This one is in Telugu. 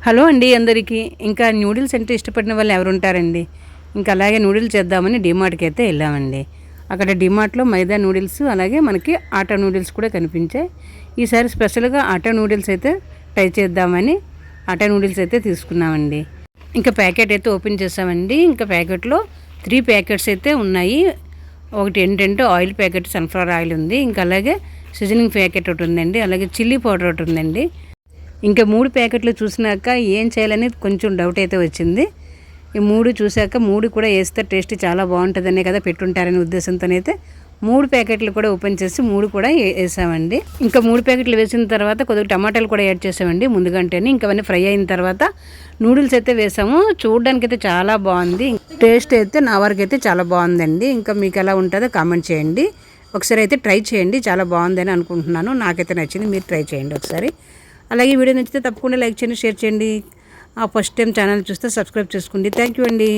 హలో అండి అందరికీ. ఇంకా నూడిల్స్ అంటే ఇష్టపడిన వాళ్ళు ఎవరు ఉంటారండి. ఇంకా అలాగే నూడిల్స్ చేద్దామని డిమార్ట్కి అయితే వెళ్ళామండి. అక్కడ డిమార్ట్లో మైదా నూడిల్స్ అలాగే మనకి ఆటా నూడిల్స్ కూడా కనిపించాయి. ఈసారి స్పెషల్గా ఆటా నూడిల్స్ అయితే ట్రై చేద్దామని ఆటా నూడిల్స్ అయితే తీసుకున్నామండి. ఇంకా ప్యాకెట్ అయితే ఓపెన్ చేసామండి. ఇంకా ప్యాకెట్లో 3 ప్యాకెట్స్ అయితే ఉన్నాయి. ఒకటి ఏంటంటే ఆయిల్ ప్యాకెట్, సన్ఫ్లవర్ ఆయిల్ ఉంది. ఇంకా అలాగే సీజనింగ్ ప్యాకెట్ ఒకటి ఉందండి. అలాగే చిల్లీ పౌడర్ ఒకటి ఉందండి. ఇంకా 3 ప్యాకెట్లు చూసినాక ఏం చేయాలని కొంచెం డౌట్ అయితే వచ్చింది. ఈ 3 చూశాక 3 కూడా వేస్తే టేస్ట్ చాలా బాగుంటుందనే కదా పెట్టుంటారనే ఉద్దేశంతోనైతే 3 ప్యాకెట్లు కూడా ఓపెన్ చేసి 3 కూడా వేసామండి. ఇంకా 3 ప్యాకెట్లు వేసిన తర్వాత కొద్దిగా టమాటాలు కూడా యాడ్ చేసామండి ముందుగంటేనే. ఇంకా అవన్నీ ఫ్రై అయిన తర్వాత నూడిల్స్ అయితే వేసాము. చూడడానికి అయితే చాలా బాగుంది. టేస్ట్ అయితే నా వరకు అయితే చాలా బాగుందండి. ఇంకా మీకు ఎలా ఉంటుందో కామెంట్ చేయండి. ఒకసారి అయితే ట్రై చేయండి. చాలా బాగుందని అనుకుంటున్నాను. నాకైతే నచ్చింది. మీరు ట్రై చేయండి ఒకసారి. అలాగే వీడియో నచ్చితే తప్పకుండా లైక్ చేయండి, షేర్ చేయండి. ఫస్ట్ టైం ఛానల్ చూస్తే సబ్స్క్రైబ్ చేసుకోండి. థ్యాంక్ యూ అండి.